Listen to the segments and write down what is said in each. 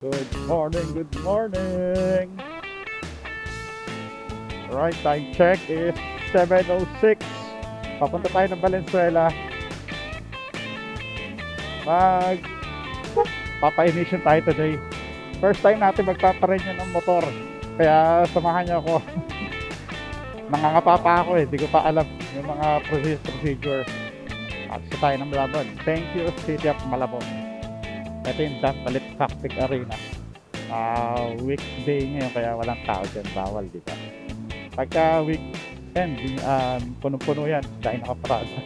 Good morning, good morning. Alright, time check is 7:06. Papunta tayo ng Valenzuela. Papa-ignition tayo today. First time natin magpaparenew ng motor. Kaya samahan niyo ako. Nangangapa pa ako eh. Di ko pa alam yung mga procedure. At sa tayo ng laban. Thank you, City of Malabon. Ito yung Dapalit Cactic Arena. Weekday ngayon kaya walang tao dyan. Bawal, di ba? Pagka weekend, punong-puno yan. Dahil nakaparada.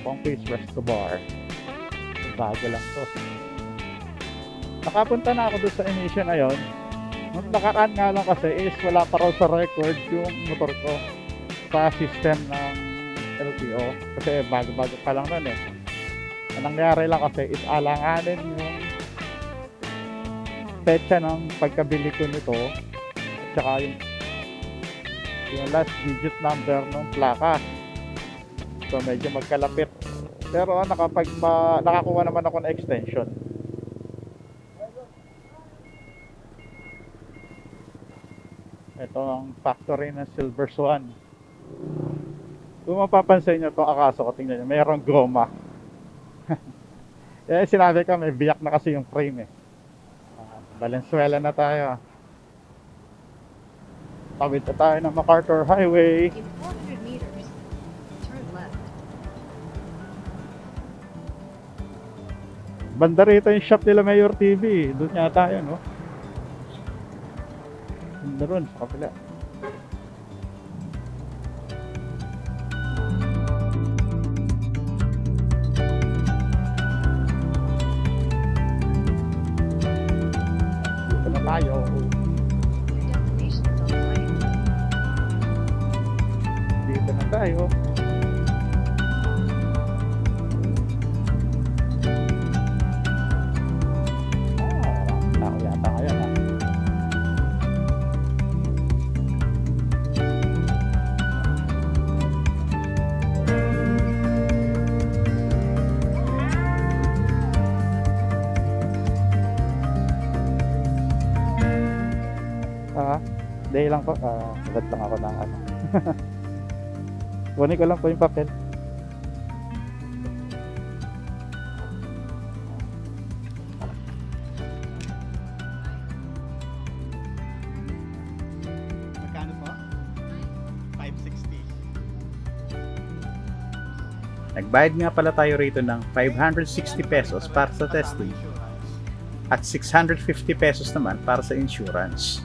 Pongki's Resto Bar. Bago lang to. Nakapunta na ako doon sa emission na yon. Nung nakaraan nga lang kasi is wala pa raw sa record yung motor ko sa system ng LTO. Kasi bago-bago pa lang nun eh. Ang nangyari lang kasi is alanganin yung petsa ng pagkabili ko nito at saka yung last digit number ng plaka. So medyo magkalapit. Pero nakakuha naman ako ng extension. Ito ang factory ng Silver Swan. Kung mapapansin nyo itong akaso ko, tingnan nyo, mayroong goma. Eh, sinabi ko, may biyak na kasi yung frame eh. Valenzuela na tayo. Tawid na tayo ng MacArthur Highway. In 400 meters, turn left. Banda rito yung shop nila Mayor TV. Doon yata yun, no? Doon, sa kapila. Dito na tayo. Your destination is on the right. Dito na tayo. Tao yata ngayon, ha? Day lang po. Sagat lang ako ng ano. Kunin ko lang po yung papel. Magkano po? 560. Nagbayad nga pala tayo rito ng 560 pesos para sa testing at 650 pesos naman para sa insurance.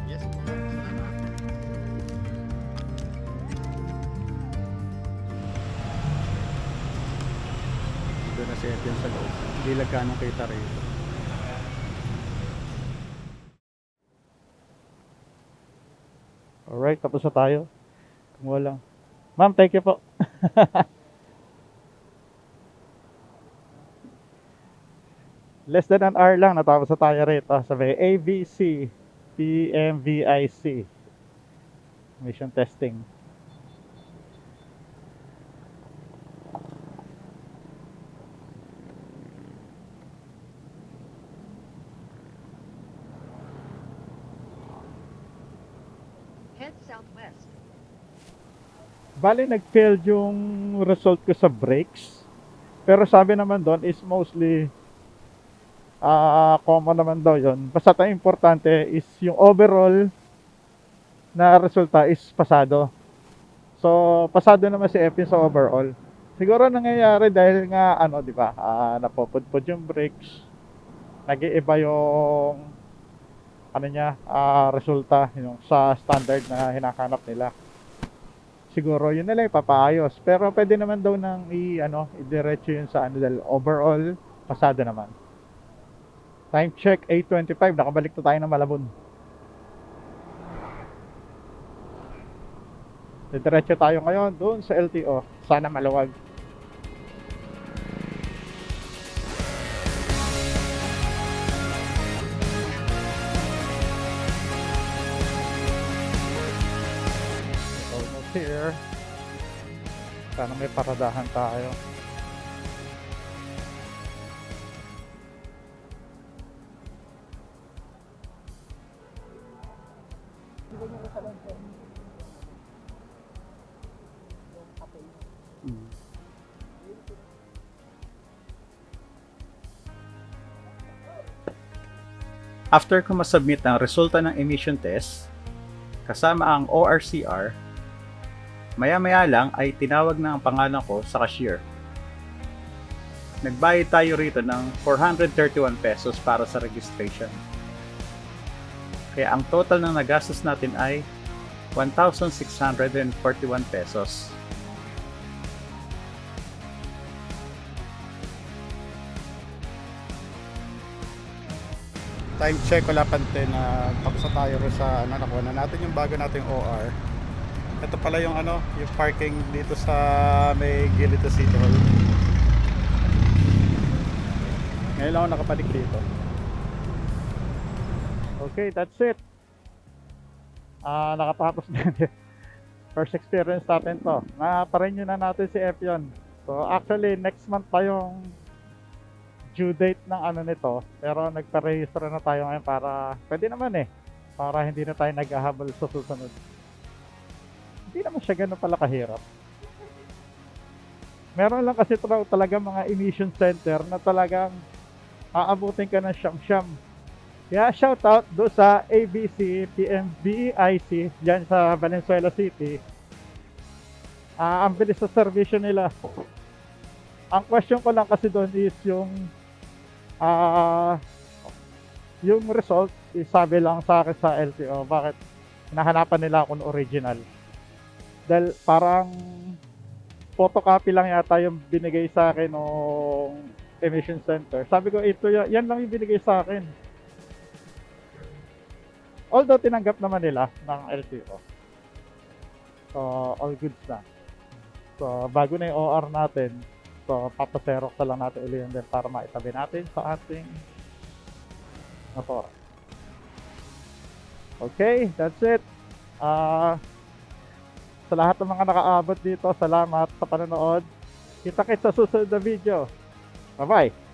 Yes po. Doon na si Etienne sa loob. Hindi lagkanong kita rito. Alright, tapos na tayo. Kumuha lang. Ma'am, thank you po. Less than an hour lang, natapos na tayo rito. Sabi, ABC, PMVIC. Mission testing. Head southwest. Bali, nag-failed yung result ko sa brakes. Pero sabi naman doon is mostly common naman daw yun. Basta ang importante is yung overall na resulta is pasado. So, pasado naman si Efin sa overall. Siguro nangyayari dahil nga, ano, di ba, napupudpud yung brakes. Nag-iiba yung, ano niya, resulta yung sa standard na hinahanap nila. Siguro yun nila ipapaayos. Pero pwede naman daw nang i-diretso yun sa ano dahil overall, pasado naman. Time check, 8:25. Nakabalik na tayo ng Malabon. Diretso tayo ngayon doon sa LTO. Sana maluwag. here. Sana may paradahan tayo. After ko masubmit ang resulta ng emission test, kasama ang ORCR, maya-maya lang ay tinawag na ang pangalan ko sa cashier. Nagbayad tayo rito ng 431 pesos para sa registration. Kaya ang total ng nagastos natin ay 1,641 pesos. Time check, wala pante na tapos na tayo rin sa nakuha na natin yung bago nating OR. Ito pala yung yung parking dito sa may gilid sa City Hall. Ngayon lang ako nakapanik dito. Okay, that's it. Nakatapos na yun. First experience natin to. Na-renew na natin si Epion. So actually, next month pa yung due date ng nito. Pero nagpa-register na tayo ngayon para, pwede naman para hindi na tayo naghahabol sa susunod. Hindi naman siya ganun pala kahirap. Meron lang kasi talaga mga emission center na talagang aabutin ka ng siyam-siyam. Kaya shoutout do sa ABC, PMBIC dyan sa Valenzuela City. Ang bilis sa servisyo nila. Ang question ko lang kasi doon is yung result, sabi lang sa akin sa LTO, bakit hinahanapan nila ako ng original. Dahil parang photocopy lang yata yung binigay sa akin ng emission center. Sabi ko, yan lang yung binigay sa akin. Although tinanggap naman nila ng LTO. So, all goods na. So, bago na yung OR natin, so, papaserok na lang natin ulit din para maitabi natin sa ating motor. Okay, that's it. Sa lahat ng mga nakaabot dito, salamat sa panonood. Kita-kits sa susunod na video. Bye-bye!